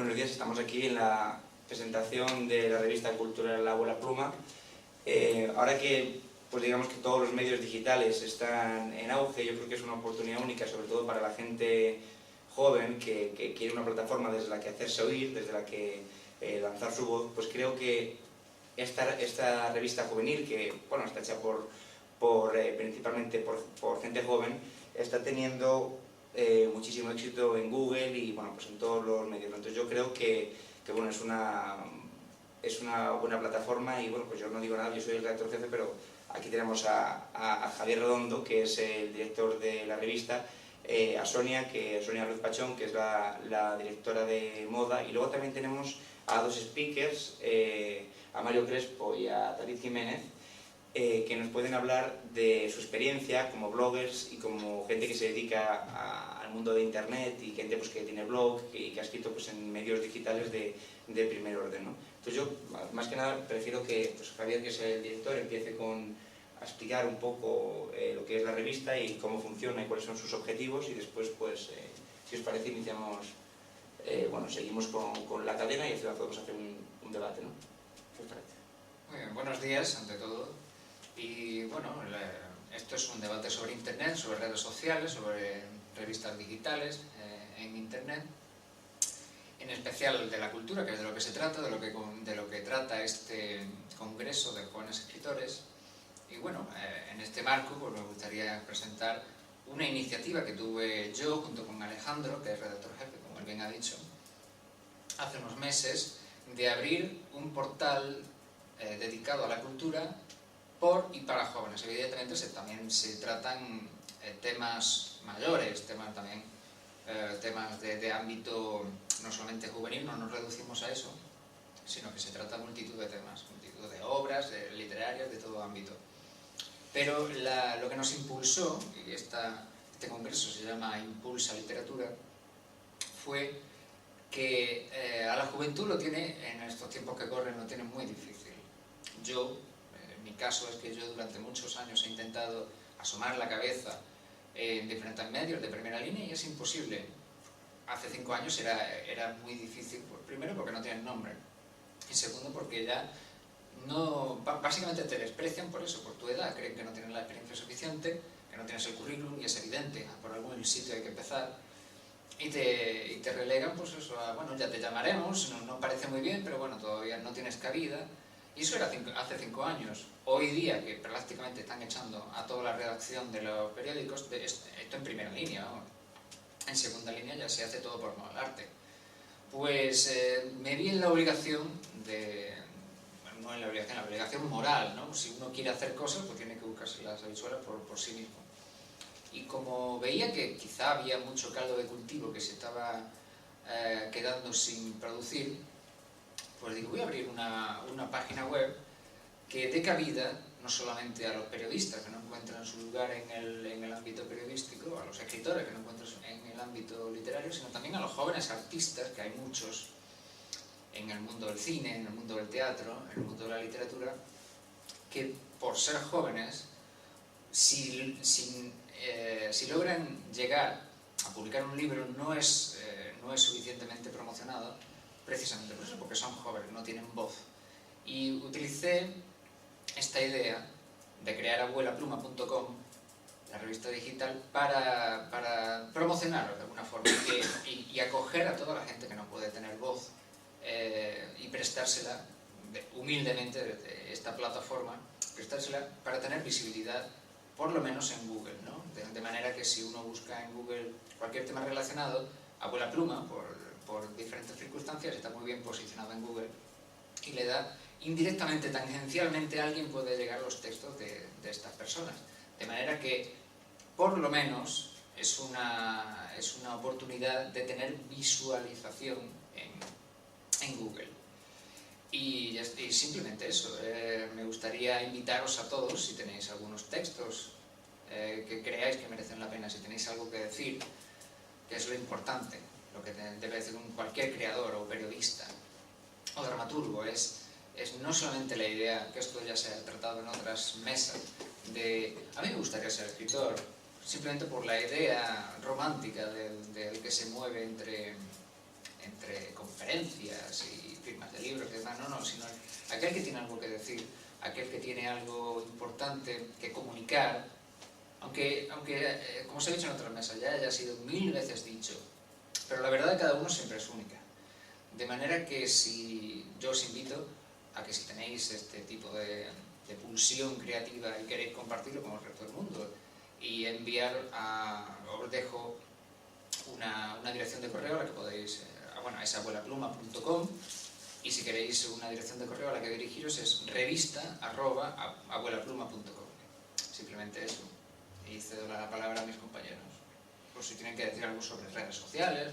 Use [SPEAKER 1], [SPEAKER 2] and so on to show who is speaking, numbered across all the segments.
[SPEAKER 1] Buenos días, estamos aquí en la presentación de la revista cultural La Abuela Pluma. Ahora que, pues digamos que todos los medios digitales están en auge, yo creo que es una oportunidad única, sobre todo para la gente joven que quiere una plataforma desde la que hacerse oír, desde la que lanzar su voz. Pues creo que esta revista juvenil, que bueno, está hecha principalmente por gente joven, está teniendo muchísimo éxito en Google y bueno, pues en todos los medios. Entonces yo creo que bueno, es una buena plataforma y bueno, pues yo no digo nada, yo soy el redactor jefe, pero aquí tenemos a Javier Redondo, que es el director de la revista, a Sonia Ruiz Pachón, que es la directora de moda, y luego también tenemos a dos speakers, a Mario Crespo y a David Jiménez, que nos pueden hablar de su experiencia como bloggers y como gente que se dedica al mundo de internet y gente pues, que tiene blog y que ha escrito pues, en medios digitales de primer orden, ¿no? Entonces yo, más que nada, prefiero que pues, Javier, que es el director, empiece a explicar un poco lo que es la revista y cómo funciona y cuáles son sus objetivos, y después, pues, si os parece, iniciamos, seguimos con la cadena y al final podemos hacer un debate, ¿no? ¿Qué os parece?
[SPEAKER 2] Muy bien, buenos días, ante todo. Y bueno, esto es un debate sobre Internet, sobre redes sociales, sobre revistas digitales en Internet, en especial de la cultura, que es de lo que se trata, de lo que trata este congreso de jóvenes escritores. Y bueno, en este marco pues me gustaría presentar una iniciativa que tuve yo junto con Alejandro, que es redactor jefe, como él bien ha dicho, hace unos meses, de abrir un portal dedicado a la cultura por y para jóvenes. Evidentemente también se tratan temas mayores, temas de ámbito no solamente juvenil, no nos reducimos a eso, sino que se trata de multitud de temas, multitud de obras, literarias, de todo ámbito. Pero lo que nos impulsó, y este congreso se llama Impulsa Literatura, fue que a la juventud lo tiene, en estos tiempos que corren, lo tiene muy difícil. En mi caso es que yo durante muchos años he intentado asomar la cabeza en diferentes medios de primera línea y es imposible. Hace 5 años era muy difícil, primero porque no tienen nombre y segundo porque ya básicamente te desprecian por eso, por tu edad, creen que no tienes la experiencia suficiente, que no tienes el currículum y es evidente, por algún sitio hay que empezar y te relegan pues eso, bueno, ya te llamaremos, no parece muy bien, pero bueno, todavía no tienes cabida. Y eso era hace 5 años. Hoy día, que prácticamente están echando a toda la redacción de los periódicos, esto en primera línea, ¿no? En segunda línea ya se hace todo por arte. Pues me vi en la obligación no en la obligación moral, ¿no? Si uno quiere hacer cosas, pues tiene que buscarse las habichuelas por sí mismo. Y como veía que quizá había mucho caldo de cultivo que se estaba quedando sin producir, pues digo, voy a abrir una página web que dé cabida no solamente a los periodistas que no encuentran su lugar en el ámbito periodístico, a los escritores que no encuentran en el ámbito literario, sino también a los jóvenes artistas, que hay muchos en el mundo del cine, en el mundo del teatro, en el mundo de la literatura, que por ser jóvenes, si logran llegar a publicar un libro, no es suficientemente promocionado, precisamente por eso, porque son jóvenes, no tienen voz. Y utilicé esta idea de crear abuelapluma.com, la revista digital, para promocionarlo de alguna forma y acoger a toda la gente que no puede tener voz y prestársela humildemente desde esta plataforma, prestársela para tener visibilidad, por lo menos en Google, ¿no? De manera que si uno busca en Google cualquier tema relacionado, Abuela Pluma, por diferentes circunstancias, está muy bien posicionado en Google y le da indirectamente, tangencialmente, a alguien puede llegar a los textos de estas personas. De manera que, por lo menos, es una oportunidad de tener visualización en Google. Y simplemente eso. Me gustaría invitaros a todos, si tenéis algunos textos que creáis que merecen la pena, si tenéis algo que decir, que es lo importante, lo que debe decir cualquier creador o periodista o dramaturgo, es no solamente la idea, que esto ya se ha tratado en otras mesas, a mí me gustaría ser escritor, simplemente por la idea romántica del que se mueve entre conferencias, referencias y firmas de libros y demás, no, sino aquel que tiene algo que decir, aquel que tiene algo importante que comunicar, aunque como os he dicho en otras mesas, ya haya sido 1000 veces dicho, pero la verdad de cada uno siempre es única. De manera que yo os invito a que si tenéis este tipo de pulsión creativa y queréis compartirlo con el resto del mundo y os dejo una dirección de correo a la que podéis, es abuelapluma.com, y si queréis una dirección de correo a la que dirigiros es revista@abuelapluma.com. Simplemente eso, y cedo la palabra a mis compañeros, por si tienen que decir algo sobre redes sociales,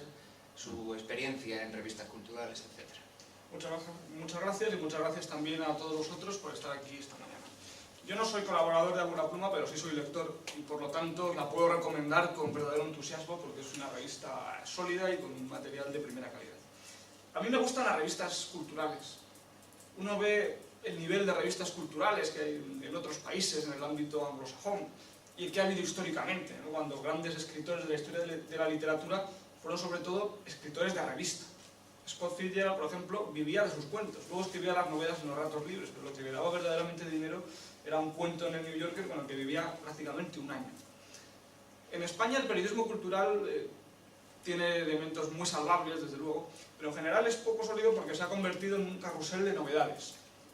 [SPEAKER 2] su experiencia en revistas culturales, etc.
[SPEAKER 3] Muchas gracias y muchas gracias también a todos vosotros por estar aquí esta mañana. Yo no soy colaborador de Abuela Pluma, pero sí soy lector y por lo tanto la puedo recomendar con verdadero entusiasmo porque es una revista sólida y con un material de primera calidad. A mí me gustan las revistas culturales. Uno ve el nivel de revistas culturales que hay en otros países en el ámbito anglosajón y el que ha habido históricamente, ¿no? Cuando grandes escritores de la historia de la literatura fueron sobre todo escritores de revista. Scott Fitzgerald, por ejemplo, vivía de sus cuentos, luego escribía las novelas en los ratos libres, pero lo que le daba verdaderamente dinero era un cuento en el New Yorker con el que vivía prácticamente un año. En España el periodismo cultural tiene elementos muy salvables, desde luego, pero en general es poco sólido porque se ha convertido en un carrusel de novedades.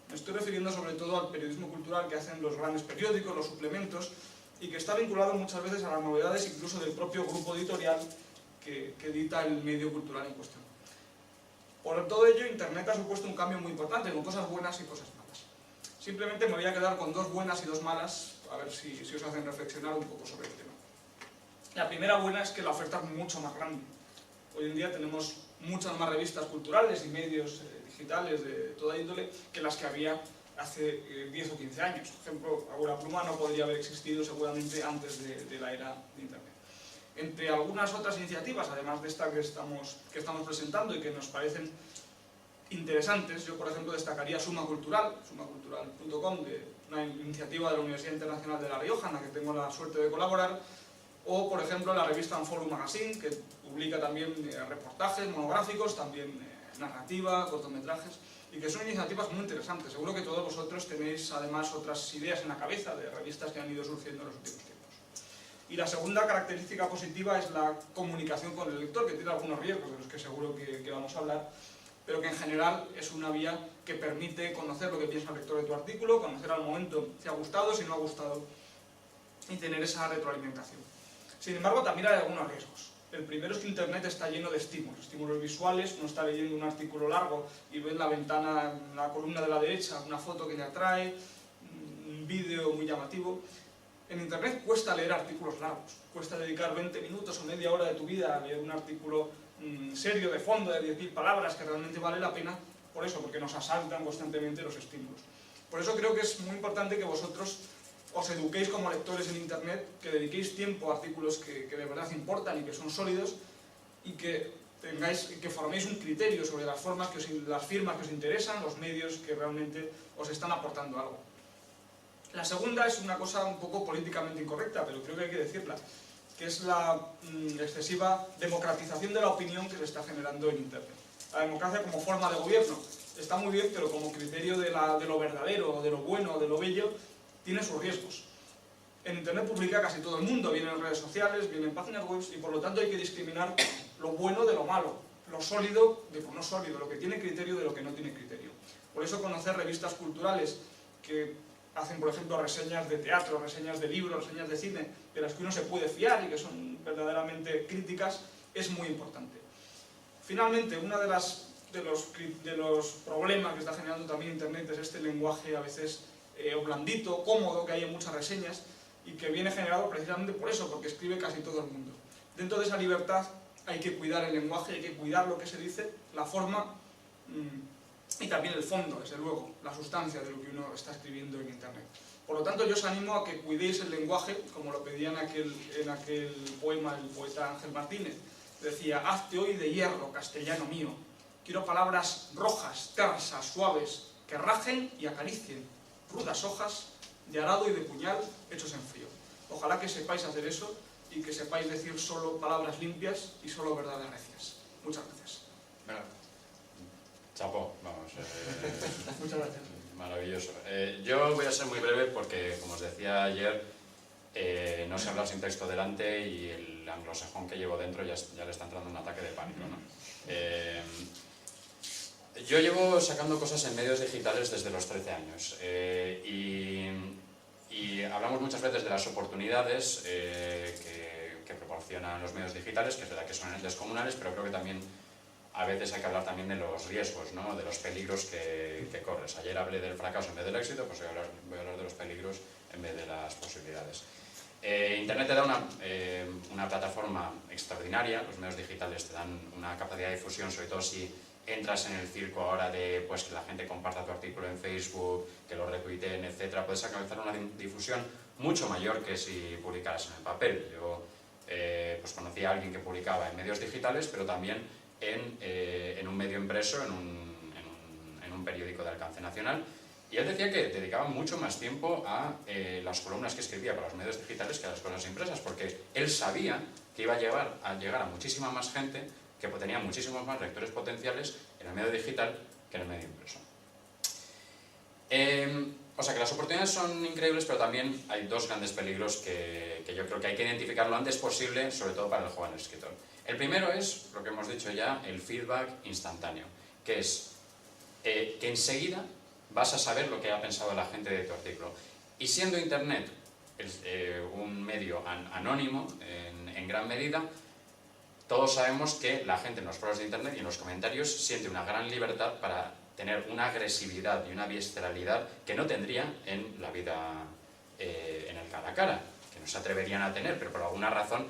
[SPEAKER 3] Me estoy refiriendo sobre todo al periodismo cultural que hacen los grandes periódicos, los suplementos, y que está vinculado muchas veces a las novedades incluso del propio grupo editorial que edita el medio cultural en cuestión. Por todo ello, Internet ha supuesto un cambio muy importante, con cosas buenas y cosas malas. Simplemente me voy a quedar con 2 buenas y 2 malas, a ver si os hacen reflexionar un poco sobre el tema. La primera buena es que la oferta es mucho más grande. Hoy en día tenemos muchas más revistas culturales y medios digitales de toda índole que las que había hace 10 o 15 años. Por ejemplo, Abuela Pluma no podría haber existido seguramente antes de la era de Internet. Entre algunas otras iniciativas, además de esta que estamos presentando y que nos parecen interesantes, yo por ejemplo destacaría Suma Cultural, sumacultural.com, una iniciativa de la Universidad Internacional de La Rioja, en la que tengo la suerte de colaborar, o por ejemplo la revista Unfollow Magazine, que publica también reportajes, monográficos, también narrativa, cortometrajes, y que son iniciativas muy interesantes. Seguro que todos vosotros tenéis además otras ideas en la cabeza de revistas que han ido surgiendo en los últimos tiempos. Y la segunda característica positiva es la comunicación con el lector, que tiene algunos riesgos de los que seguro que vamos a hablar, pero que en general es una vía que permite conocer lo que piensa el lector de tu artículo, conocer al momento si ha gustado, si no ha gustado, y tener esa retroalimentación. Sin embargo, también hay algunos riesgos. El primero es que Internet está lleno de estímulos visuales. Uno está leyendo un artículo largo y ve en la ventana, en la columna de la derecha, una foto que le atrae, un vídeo muy llamativo. En Internet cuesta leer artículos largos, cuesta dedicar 20 minutos o media hora de tu vida a leer un artículo serio, de fondo, de 10.000 palabras, que realmente vale la pena, por eso, porque nos asaltan constantemente los estímulos. Por eso creo que es muy importante que vosotros os eduquéis como lectores en Internet, que dediquéis tiempo a artículos que de verdad importan y que son sólidos, y que forméis un criterio sobre las firmas que os interesan, los medios que realmente os están aportando algo. La segunda es una cosa un poco políticamente incorrecta, pero creo que hay que decirla, que es la excesiva democratización de la opinión que se está generando en Internet. La democracia como forma de gobierno está muy bien, pero como criterio de lo verdadero, de lo bueno, de lo bello, tiene sus riesgos. En Internet publica casi todo el mundo, viene en redes sociales, viene en páginas web, y por lo tanto hay que discriminar lo bueno de lo malo, lo sólido de lo no sólido, lo que tiene criterio de lo que no tiene criterio. Por eso conocer revistas culturales que hacen, por ejemplo, reseñas de teatro, reseñas de libros, reseñas de cine, de las que uno se puede fiar y que son verdaderamente críticas, es muy importante. Finalmente, uno de los problemas que está generando también Internet es este lenguaje a veces blandito, cómodo, que hay en muchas reseñas y que viene generado precisamente por eso, porque escribe casi todo el mundo. Dentro de esa libertad hay que cuidar el lenguaje, hay que cuidar lo que se dice, la forma y también el fondo, desde luego, la sustancia de lo que uno está escribiendo en Internet. Por lo tanto, yo os animo a que cuidéis el lenguaje, como lo pedía en aquel poema el poeta Ángel Martínez. Decía: hazte hoy de hierro, castellano mío. Quiero palabras rojas, tersas, suaves, que rajen y acaricien, rudas hojas de arado y de puñal hechos en frío. Ojalá que sepáis hacer eso y que sepáis decir solo palabras limpias y solo verdades recias. Muchas gracias.
[SPEAKER 2] Bravo.
[SPEAKER 3] Muchas gracias.
[SPEAKER 4] Maravilloso. Yo voy a ser muy breve porque, como os decía ayer, no sé hablar sin texto delante y el anglosajón que llevo dentro ya le está entrando un ataque de pánico, ¿no? Yo llevo sacando cosas en medios digitales desde los 13 años y hablamos muchas veces de las oportunidades que proporcionan los medios digitales, que es verdad que son descomunales, pero creo que también a veces hay que hablar también de los riesgos, ¿no? De los peligros que corres. Ayer hablé del fracaso en vez del éxito, pues voy a hablar de los peligros en vez de las posibilidades. Internet te da una plataforma extraordinaria, los medios digitales te dan una capacidad de difusión, sobre todo si entras en el circo ahora de pues, que la gente comparta tu artículo en Facebook, que lo retuiteen, etc. Puedes alcanzar una difusión mucho mayor que si publicaras en el papel. Yo pues conocí a alguien que publicaba en medios digitales, pero también en un medio impreso, en un periódico de alcance nacional, y él decía que dedicaba mucho más tiempo a las columnas que escribía para los medios digitales que a las cosas impresas, porque él sabía que iba a llegar a muchísima más gente, que tenía muchísimos más lectores potenciales en el medio digital que en el medio impreso. O sea que las oportunidades son increíbles, pero también hay dos grandes peligros que yo creo que hay que identificar lo antes posible, sobre todo para el joven escritor. El primero es, lo que hemos dicho ya, el feedback instantáneo, que es que enseguida vas a saber lo que ha pensado la gente de tu artículo. Y siendo Internet un medio anónimo en gran medida, todos sabemos que la gente en los foros de Internet y en los comentarios siente una gran libertad para tener una agresividad y una visceralidad que no tendría en la vida en el cara a cara, que no se atreverían a tener, pero por alguna razón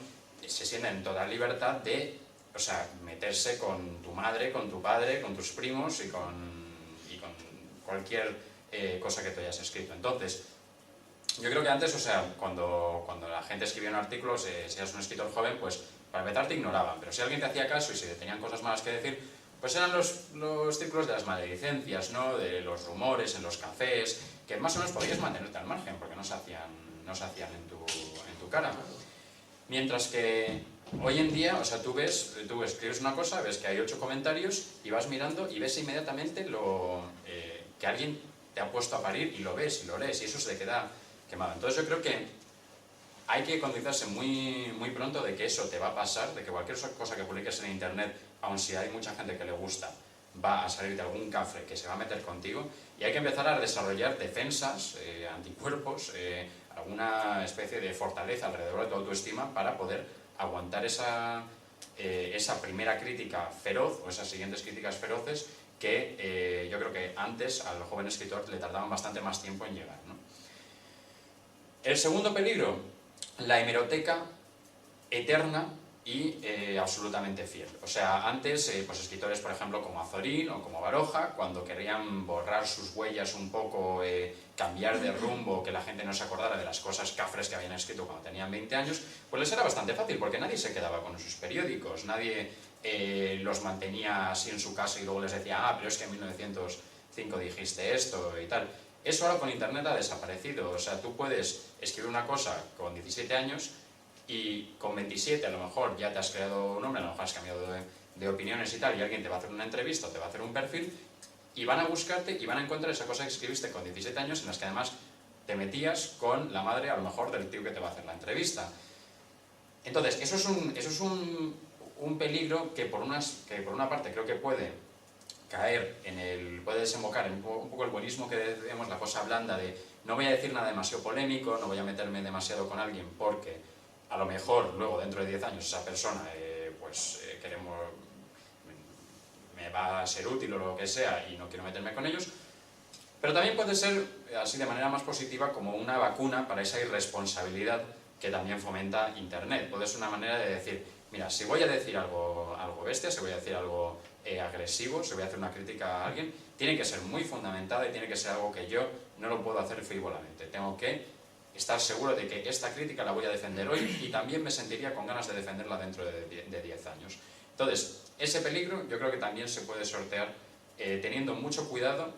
[SPEAKER 4] se sienten en toda libertad de, o sea, meterse con tu madre, con tu padre, con tus primos y con cualquier cosa que tú hayas escrito. Entonces, yo creo que antes, o sea, cuando la gente escribía un artículo, si eras un escritor joven, pues para empezar te ignoraban, pero si alguien te hacía caso y si tenían cosas malas que decir, pues eran los círculos de las maledicencias, ¿no? De los rumores en los cafés, que más o menos podías mantenerte al margen, porque no se hacían en tu cara. Mientras que hoy en día, o sea, tú escribes una cosa, ves que hay 8 comentarios y vas mirando y ves inmediatamente que alguien te ha puesto a parir y lo ves y lo lees y eso se te queda quemado. Entonces yo creo que hay que concienciarse muy, muy pronto de que eso te va a pasar, de que cualquier cosa que publiques en Internet, aun si hay mucha gente que le gusta, va a salir de algún cafre que se va a meter contigo y hay que empezar a desarrollar defensas, anticuerpos, alguna especie de fortaleza alrededor de tu autoestima para poder aguantar esa primera crítica feroz o esas siguientes críticas feroces que yo creo que antes al joven escritor le tardaban bastante más tiempo en llegar, ¿no? El segundo peligro, la hemeroteca eterna y absolutamente fiel. O sea, antes, pues escritores, por ejemplo, como Azorín o como Baroja, cuando querían borrar sus huellas un poco, cambiar de rumbo, que la gente no se acordara de las cosas cafres que habían escrito cuando tenían 20 años, pues les era bastante fácil, porque nadie se quedaba con sus periódicos, nadie los mantenía así en su casa y luego les decía, pero es que en 1905 dijiste esto y tal. Eso ahora con Internet ha desaparecido. O sea, tú puedes escribir una cosa con 17 años y con 27 a lo mejor ya te has creado un nombre, a lo mejor has cambiado de opiniones y tal, y alguien te va a hacer una entrevista o te va a hacer un perfil y van a buscarte y van a encontrar esa cosa que escribiste con 17 años en las que además te metías con la madre a lo mejor del tío que te va a hacer la entrevista. Entonces, eso es un peligro que por una parte creo que puede caer puede desembocar en un poco el buenismo que decimos, la cosa blanda de no voy a decir nada demasiado polémico, no voy a meterme demasiado con alguien porque a lo mejor luego dentro de 10 años esa persona me va a ser útil o lo que sea y no quiero meterme con ellos, pero también puede ser así de manera más positiva como una vacuna para esa irresponsabilidad que también fomenta Internet. Puede ser una manera de decir, mira, si voy a decir algo bestia, si voy a decir algo agresivo, si voy a hacer una crítica a alguien, tiene que ser muy fundamentada y tiene que ser algo que yo no lo puedo hacer frívolamente. Tengo que estar seguro de que esta crítica la voy a defender hoy y también me sentiría con ganas de defenderla dentro de 10 años. Entonces, ese peligro yo creo que también se puede sortear teniendo mucho cuidado,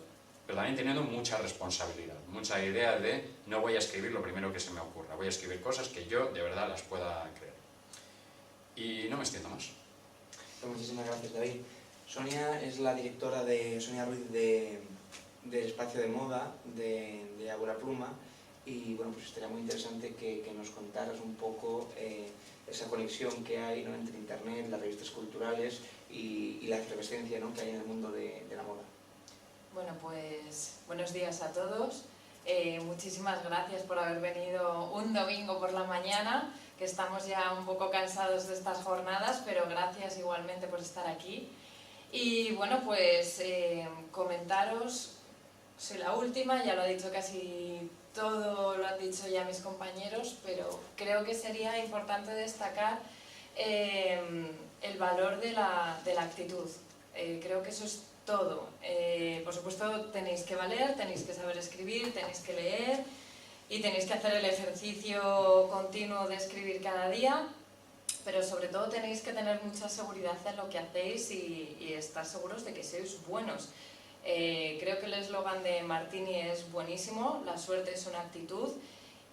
[SPEAKER 4] pero también teniendo mucha responsabilidad, mucha idea de no voy a escribir lo primero que se me ocurra, voy a escribir cosas que yo de verdad las pueda creer. Y no me extiendo más.
[SPEAKER 1] Muchísimas gracias, David. Sonia es la directora Sonia Ruiz de del espacio de moda de Ágora Pluma, y bueno, pues estaría muy interesante que nos contaras un poco esa conexión que hay, ¿no?, entre internet, las revistas culturales y la efervescencia, ¿no?, que hay en el mundo de la moda.
[SPEAKER 5] Bueno, pues buenos días a todos. Muchísimas gracias por haber venido un domingo por la mañana, que estamos ya un poco cansados de estas jornadas, pero gracias igualmente por estar aquí. Y bueno, pues comentaros, soy la última, ya lo ha dicho casi todo, lo han dicho ya mis compañeros, pero creo que sería importante destacar el valor de la actitud. Creo que eso es todo. Por supuesto tenéis que valer, tenéis que saber escribir, tenéis que leer y tenéis que hacer el ejercicio continuo de escribir cada día, pero sobre todo tenéis que tener mucha seguridad en lo que hacéis y estar seguros de que sois buenos. Creo que el eslogan de Martini es buenísimo, la suerte es una actitud,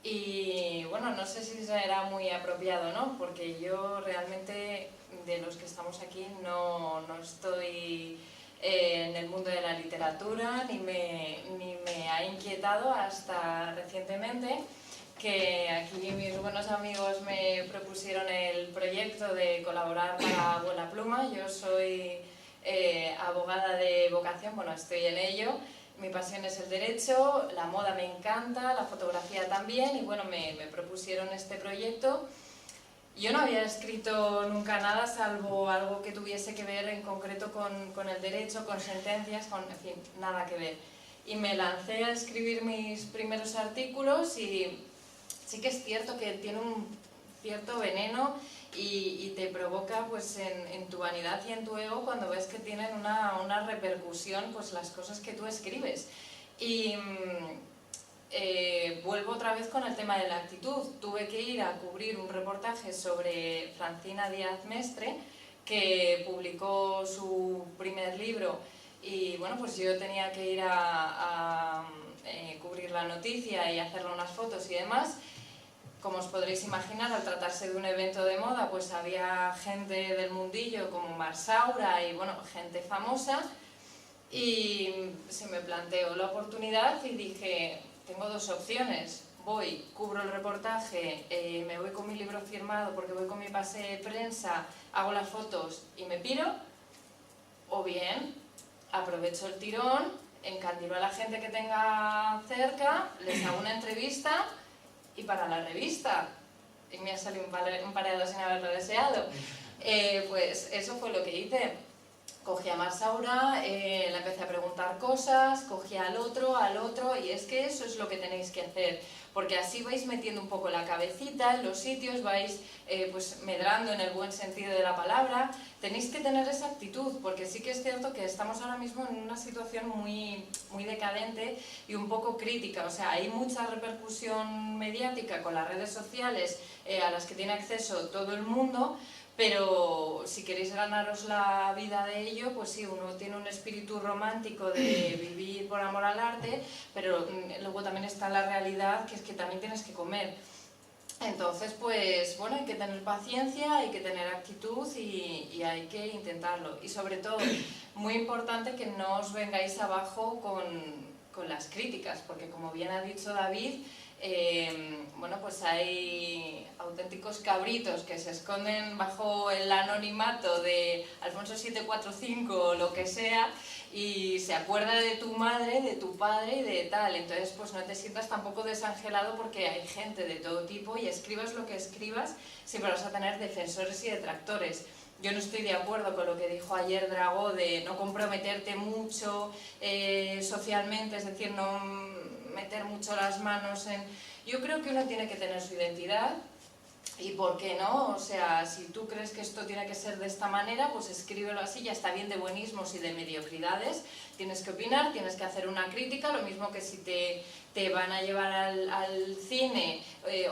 [SPEAKER 5] y bueno, no sé si será muy apropiado, ¿no? Porque yo realmente, de los que estamos aquí, no estoy en el mundo de la literatura, ni me ha inquietado hasta recientemente, que aquí mis buenos amigos me propusieron el proyecto de colaborar para Abuela Pluma. Yo soy abogada de vocación, bueno, estoy en ello. Mi pasión es el derecho, la moda me encanta, la fotografía también, y bueno, me propusieron este proyecto. Yo no había escrito nunca nada, salvo algo que tuviese que ver en concreto con el derecho, con sentencias, en fin, nada que ver. Y me lancé a escribir mis primeros artículos, y sí que es cierto que tiene un cierto veneno y te provoca pues en tu vanidad y en tu ego cuando ves que tienen una repercusión pues las cosas que tú escribes. Y vuelvo otra vez con el tema de la actitud. Tuve que ir a cubrir un reportaje sobre Francina Díaz Mestre, que publicó su primer libro, y bueno, pues yo tenía que ir a cubrir la noticia y hacerle unas fotos y demás. Como os podréis imaginar, al tratarse de un evento de moda, pues había gente del mundillo como Marsaura y bueno, gente famosa, y se me planteó la oportunidad y dije, tengo dos opciones: voy, cubro el reportaje, me voy con mi libro firmado porque voy con mi pase de prensa, hago las fotos y me piro, o bien aprovecho el tirón, encandilo a la gente que tenga cerca, les hago una entrevista y para la revista. Y me ha salido un pareado sin haberlo deseado. Pues eso fue lo que hice. Cogí a Marsaura, le empecé a preguntar cosas, cogí al otro, y es que eso es lo que tenéis que hacer, porque así vais metiendo un poco la cabecita en los sitios, vais pues medrando en el buen sentido de la palabra. Tenéis que tener esa actitud, porque sí que es cierto que estamos ahora mismo en una situación muy decadente y un poco crítica. O sea, hay mucha repercusión mediática con las redes sociales a las que tiene acceso todo el mundo, pero si queréis ganaros la vida de ello, pues sí, uno tiene un espíritu romántico de vivir por amor al arte, pero luego también está la realidad, que es que también tienes que comer. Entonces, pues bueno, hay que tener paciencia, hay que tener actitud y hay que intentarlo. Y sobre todo, muy importante que no os vengáis abajo con las críticas, porque como bien ha dicho David, bueno, pues hay auténticos cabritos que se esconden bajo el anonimato de Alfonso 745 o lo que sea, y se acuerda de tu madre, de tu padre y de tal. Entonces pues no te sientas tampoco desangelado, porque hay gente de todo tipo, y escribas lo que escribas, siempre vas a tener defensores y detractores. Yo no estoy de acuerdo con lo que dijo ayer Dragó de no comprometerte mucho socialmente, es decir, no meter mucho las manos en... Yo creo que uno tiene que tener su identidad, y ¿por qué no? O sea, si tú crees que esto tiene que ser de esta manera, pues escríbelo así. Ya está bien de buenismos y de mediocridades, tienes que opinar, tienes que hacer una crítica, lo mismo que si te van a llevar al cine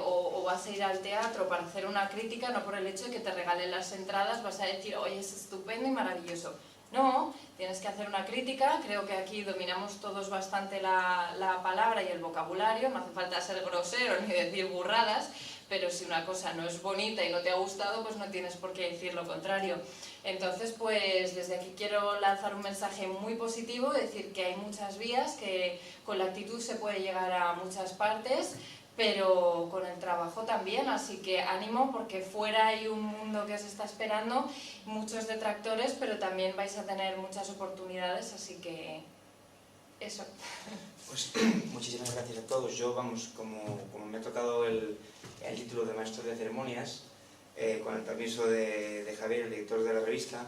[SPEAKER 5] o vas a ir al teatro para hacer una crítica, no por el hecho de que te regalen las entradas vas a decir, oye, es estupendo y maravilloso. No, tienes que hacer una crítica. Creo que aquí dominamos todos bastante la palabra y el vocabulario, no hace falta ser groseros ni decir burradas, pero si una cosa no es bonita y no te ha gustado, pues no tienes por qué decir lo contrario. Entonces, pues desde aquí quiero lanzar un mensaje muy positivo, decir que hay muchas vías, que con la actitud se puede llegar a muchas partes, pero con el trabajo también, así que ánimo, porque fuera hay un mundo que os está esperando, muchos detractores, pero también vais a tener muchas oportunidades, así que eso.
[SPEAKER 1] Pues muchísimas gracias a todos. Yo, vamos, como me ha tocado el título de maestro de ceremonias, con el permiso de Javier, el director de la revista,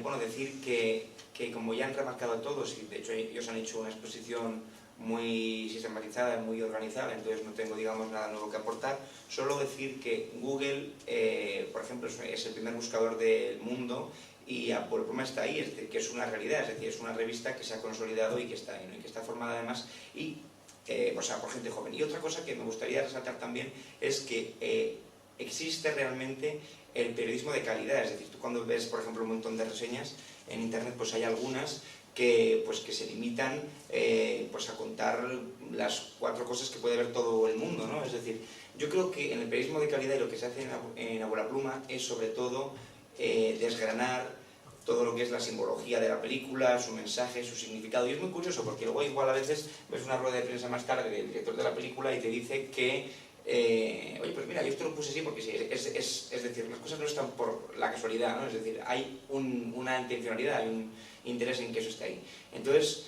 [SPEAKER 1] bueno, decir que como ya han remarcado todos, y de hecho ellos han hecho una exposición muy sistematizada, muy organizada, entonces no tengo, digamos, nada nuevo que aportar. Solo decir que Google, por ejemplo, es el primer buscador del mundo y Apple Pluma está ahí, es decir, que es una realidad, es decir, es una revista que se ha consolidado y que está ahí, ¿no? Y que está formada además o sea, por gente joven. Y otra cosa que me gustaría resaltar también es que existe realmente el periodismo de calidad, es decir, tú cuando ves, por ejemplo, un montón de reseñas en internet, pues hay algunas que se limitan pues a contar las 4 cosas que puede ver todo el mundo, ¿no? Es decir, yo creo que en el periodismo de calidad y lo que se hace en Abuela Pluma es sobre todo desgranar todo lo que es la simbología de la película, su mensaje, su significado. Y es muy curioso porque luego igual a veces ves una rueda de prensa más tarde del director de la película y te dice que oye, pues mira, yo esto lo puse así porque sí, es decir, las cosas no están por la casualidad, ¿no? Es decir, hay una intencionalidad, hay un interés en que eso esté ahí. Entonces,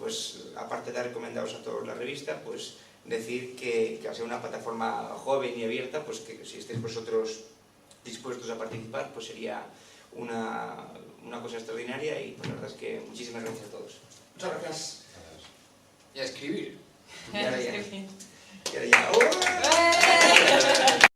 [SPEAKER 1] pues aparte de recomendaros a todos la revista, pues decir que al ser una plataforma joven y abierta, pues que si estéis vosotros dispuestos a participar, pues sería una cosa extraordinaria y pues la verdad es que muchísimas gracias a todos.
[SPEAKER 3] Muchas gracias.
[SPEAKER 2] Y a escribir.
[SPEAKER 1] Y ahora ya.
[SPEAKER 5] Qué bien.
[SPEAKER 1] Y ahora ya. ¡Oh!